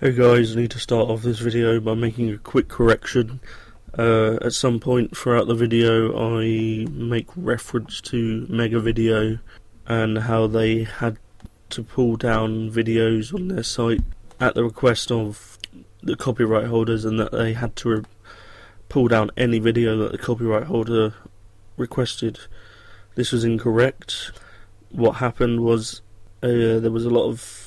Hey guys, I need to start off this video by making a quick correction. At some point throughout the video I make reference to Mega Video and how they had to pull down videos on their site at the request of the copyright holders, and that they had to pull down any video that the copyright holder requested. This was incorrect. What happened was there was a lot of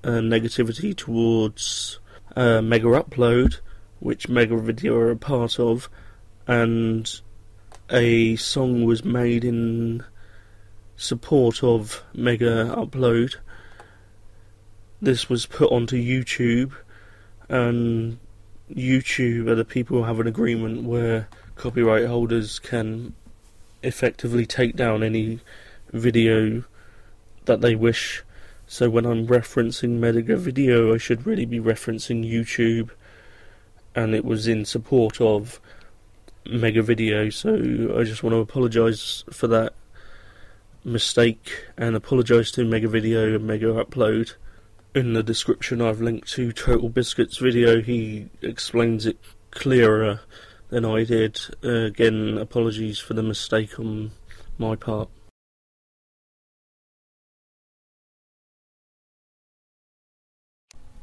negativity towards Mega Upload, which Mega Video are a part of, and a song was made in support of Mega Upload. This was put onto YouTube, and YouTube are the people who have an agreement where copyright holders can effectively take down any video that they wish. So when I'm referencing Mega Video, I should really be referencing YouTube, and it was in support of Mega Video. So I just want to apologise for that mistake, and apologise to Mega Video and Mega Upload. In the description I've linked to Total Biscuit's video. He explains it clearer than I did. Again, apologies for the mistake on my part.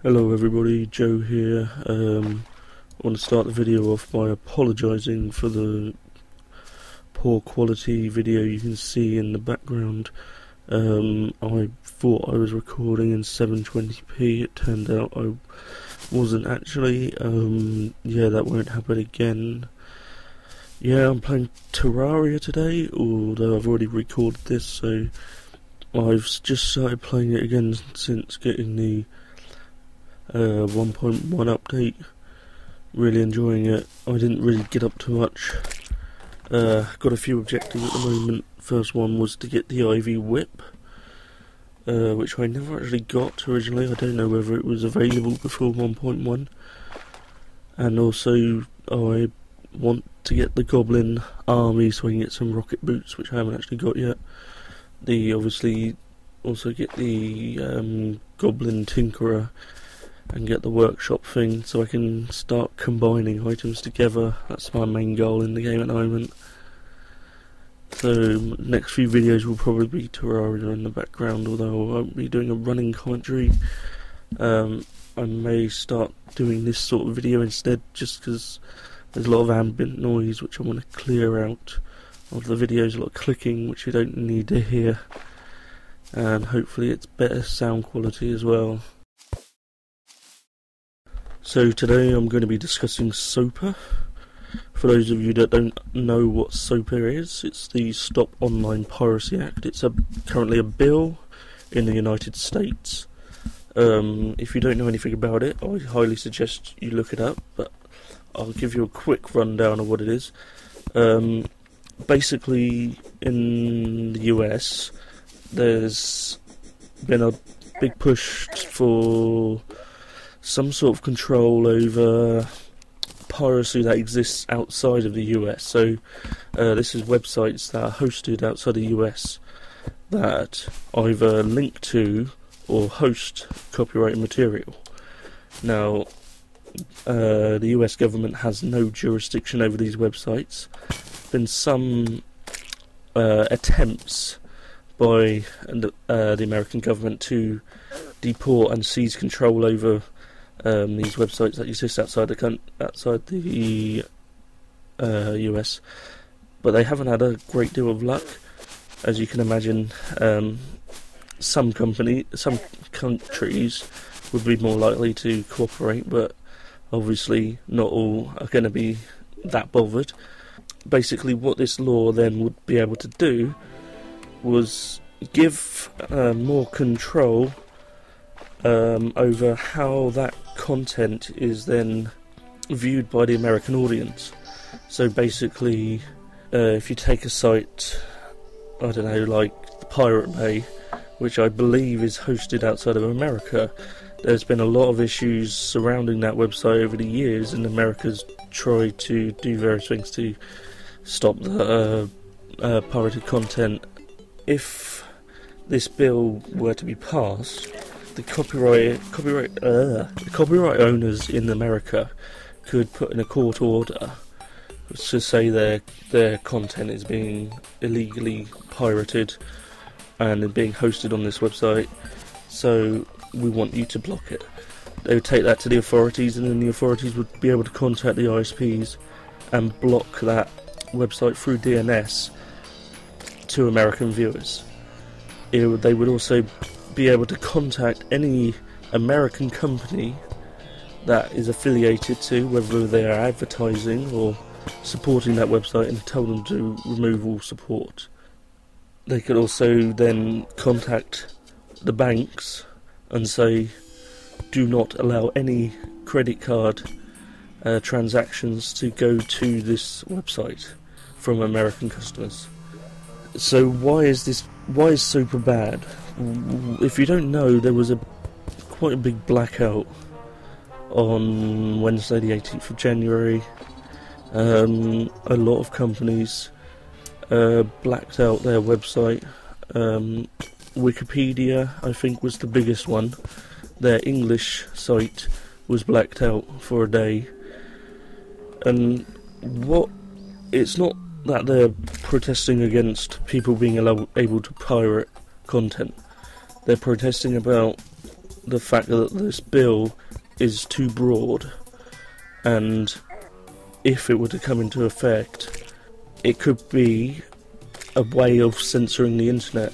Hello everybody, Joe here. I want to start the video off by apologising for the poor quality video you can see in the background. I thought I was recording in 720p, it turned out I wasn't actually. Yeah, that won't happen again. Yeah, I'm playing Terraria today, although I've already recorded this, so I've just started playing it again since getting the 1.1 update. Really enjoying it. I didn't really get up too much. Got a few objectives at the moment. First one was to get the Ivy Whip, which I never actually got originally. I don't know whether it was available before 1.1. And also I want to get the Goblin Army so I can get some rocket boots, which I haven't actually got yet. Obviously also get the Goblin Tinkerer and get the workshop thing so I can start combining items together. That's my main goal in the game at the moment. So next few videos will probably be Terraria in the background, although I won't be doing a running commentary. I may start doing this sort of video instead, just because there's a lot of ambient noise which I want to clear out of the videos, a lot of clicking which you don't need to hear, and hopefully it's better sound quality as well. So today I'm going to be discussing SOPA. For those of you that don't know what SOPA is, it's the Stop Online Piracy Act. It's currently a bill in the United States. If you don't know anything about it, I highly suggest you look it up, but I'll give you a quick rundown of what it is. Basically, in the US, there's been a big push for some sort of control over piracy that exists outside of the US. So this is websites that are hosted outside the US that either link to or host copyrighted material. Now, the US government has no jurisdiction over these websites. There's been some attempts by the American government to deport and seize control over these websites that exist outside the US, but they haven't had a great deal of luck. As you can imagine, some countries would be more likely to cooperate, but obviously not all are going to be that bothered. Basically, what this law then would be able to do was give more control over how that content is then viewed by the American audience. So basically, if you take a site, I don't know, like the Pirate Bay, which I believe is hosted outside of America, there's been a lot of issues surrounding that website over the years, and America's tried to do various things to stop the pirated content. If this bill were to be passed, the copyright owners in America could put in a court order to say their content is being illegally pirated and being hosted on this website, so we want you to block it. They would take that to the authorities, and then the authorities would be able to contact the ISPs and block that website through DNS to American viewers. They would also be able to contact any American company that is affiliated to, whether they are advertising or supporting that website, and tell them to remove all support. They could also then contact the banks and say, do not allow any credit card transactions to go to this website from American customers. So why is SOPA bad? If you don't know, there was quite a big blackout on Wednesday the 18th of January. A lot of companies blacked out their website. Wikipedia, I think, was the biggest one. Their English site was blacked out for a day. And it's not that they're protesting against people being able to pirate content. They're protesting about the fact that this bill is too broad, and if it were to come into effect, it could be a way of censoring the internet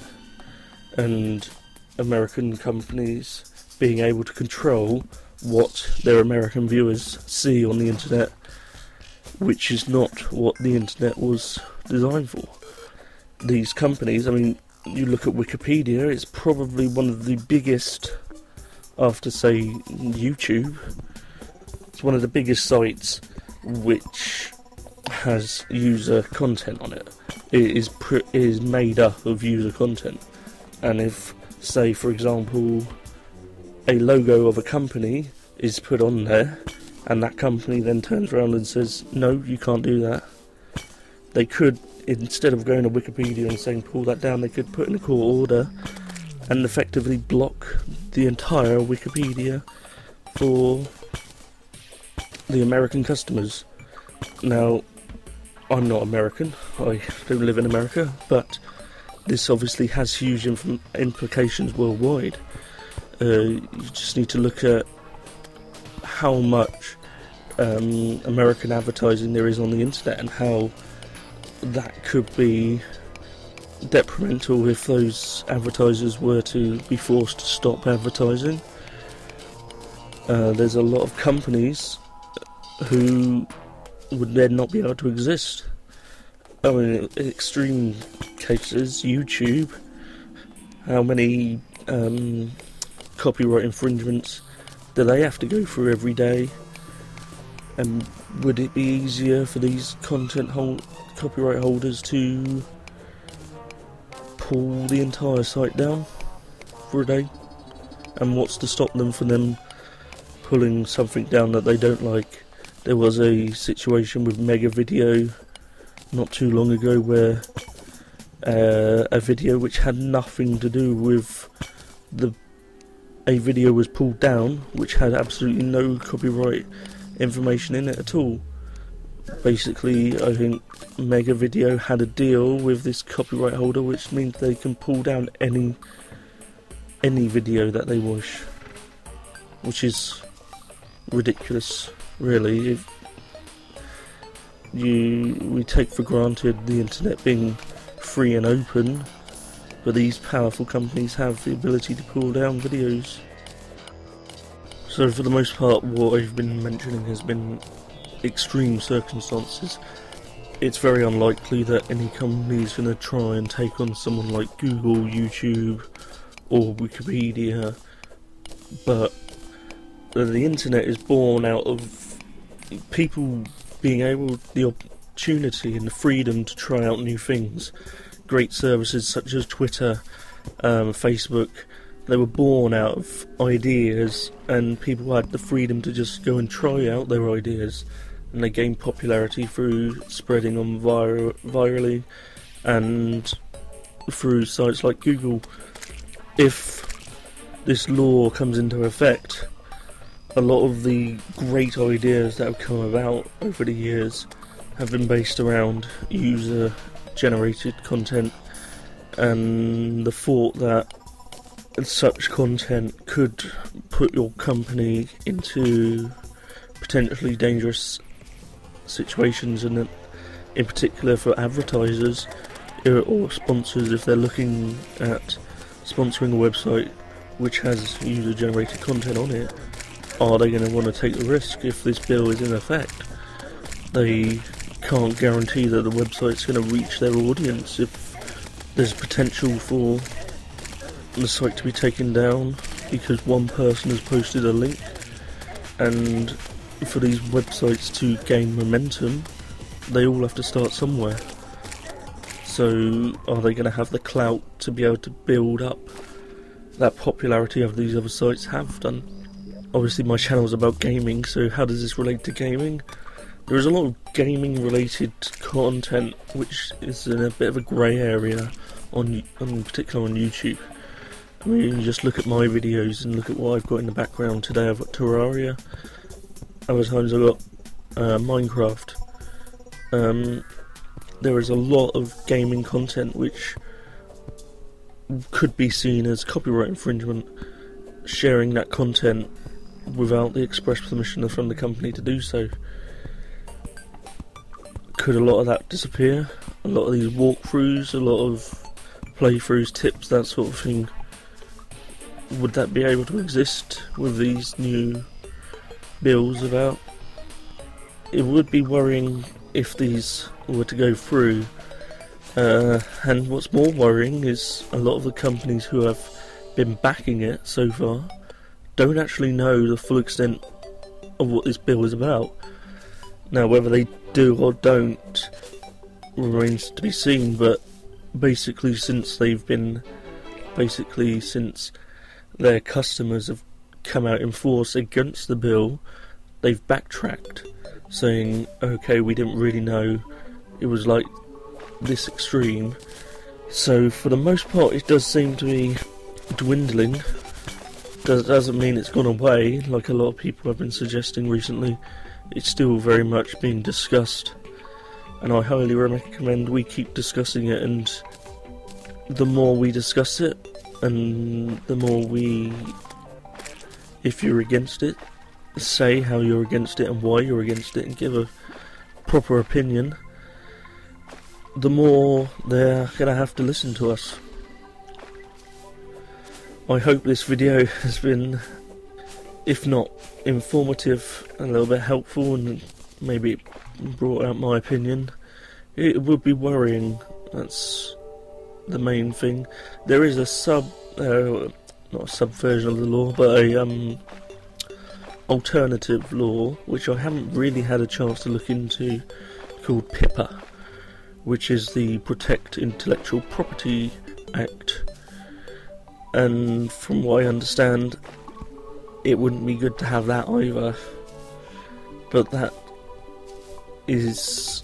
and American companies being able to control what their American viewers see on the internet, which is not what the internet was designed for. These companies, I mean, you look at Wikipedia, it's probably one of the biggest, after say YouTube, it's one of the biggest sites which has user content on it. It is made up of user content, and if, say for example, a logo of a company is put on there, and that company then turns around and says, no, you can't do that, they could, instead of going to Wikipedia and saying pull that down, they could put in a court order and effectively block the entire Wikipedia for the American customers. Now, I'm not American, I don't live in America, but this obviously has huge implications worldwide. You just need to look at how much American advertising there is on the internet, and how that could be detrimental if those advertisers were to be forced to stop advertising. There's a lot of companies who would then not be able to exist. I mean, in extreme cases, YouTube, how many copyright infringements do they have to go through every day? And would it be easier for these copyright holders to pull the entire site down for a day? And what's to stop them from them pulling something down that they don't like? There was a situation with Mega Video not too long ago where a video which had nothing to do with a video was pulled down which had absolutely no copyright information in it at all. Basically, I think Mega Video had a deal with this copyright holder, which means they can pull down any video that they wish, which is ridiculous, really. If we take for granted the internet being free and open, but these powerful companies have the ability to pull down videos. So for the most part, what I've been mentioning has been extreme circumstances. It's very unlikely that any company is going to try and take on someone like Google, YouTube or Wikipedia, but the internet is born out of people being able, the opportunity and the freedom to try out new things. Great services such as Twitter, Facebook, they were born out of ideas, and people had the freedom to just go and try out their ideas, and they gained popularity through spreading on virally and through sites like Google. If this law comes into effect, a lot of the great ideas that have come about over the years have been based around user-generated content, and the thought that such content could put your company into potentially dangerous situations, and in particular for advertisers or sponsors, if they're looking at sponsoring a website which has user-generated content on it, are they going to want to take the risk if this bill is in effect? They can't guarantee that the website's going to reach their audience if there's potential for the site to be taken down because one person has posted a link. And for these websites to gain momentum, they all have to start somewhere. So are they going to have the clout to be able to build up that popularity of these other sites have done? Obviously my channel is about gaming, so how does this relate to gaming? There is a lot of gaming related content which is in a bit of a grey area, in particular on YouTube. I mean, you just look at my videos and look at what I've got in the background. Today I've got Terraria, other times I've got Minecraft. There is a lot of gaming content which could be seen as copyright infringement, sharing that content without the express permission from the company to do so. Could a lot of that disappear? A lot of these walkthroughs, a lot of playthroughs, tips, that sort of thing, would that be able to exist with these new bills about? It would be worrying if these were to go through, and what's more worrying is a lot of the companies who have been backing it so far don't actually know the full extent of what this bill is about. Now, whether they do or don't remains to be seen, but basically since their customers have come out in force against the bill, they've backtracked, saying, okay, we didn't really know it was like this extreme. So for the most part it does seem to be dwindling. Doesn't mean it's gone away, like a lot of people have been suggesting recently. It's still very much being discussed, and I highly recommend we keep discussing it, and the more we discuss it, and the more if you're against it, say how you're against it and why you're against it and give a proper opinion, the more they're going to have to listen to us. I hope this video has been, if not informative, a little bit helpful, and maybe it brought out my opinion. It would be worrying, that's the main thing. There is a not a subversion of the law, but a alternative law, which I haven't really had a chance to look into, called PIPA, which is the Protect Intellectual Property Act. And from what I understand, it wouldn't be good to have that either, but that is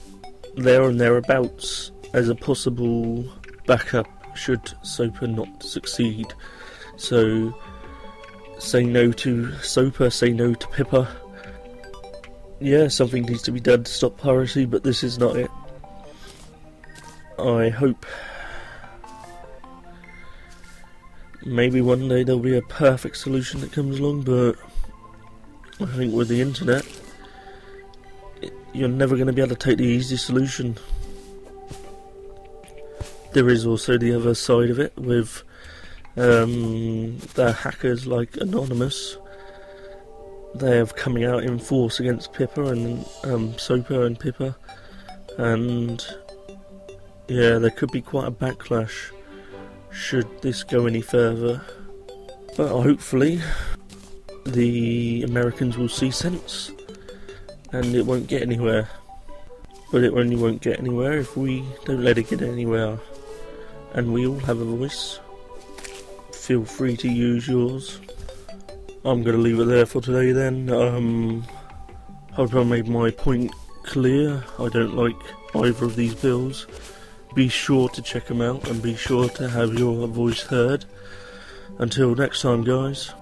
there and thereabouts as a possible backup should SOPA not succeed. So say no to SOPA, say no to PIPA. Yeah, something needs to be done to stop piracy, but this is not it. I hope maybe one day there'll be a perfect solution that comes along, but I think with the internet, you're never going to be able to take the easy solution. There is also the other side of it with the hackers like Anonymous. They are coming out in force against PIPA and SOPA and PIPA, and yeah, there could be quite a backlash should this go any further. But hopefully the Americans will see sense and it won't get anywhere. But it only won't get anywhere if we don't let it get anywhere. And we all have a voice. Feel free to use yours. I'm going to leave it there for today then. Hope I made my point clear. I don't like either of these bills. Be sure to check them out and be sure to have your voice heard. Until next time, guys.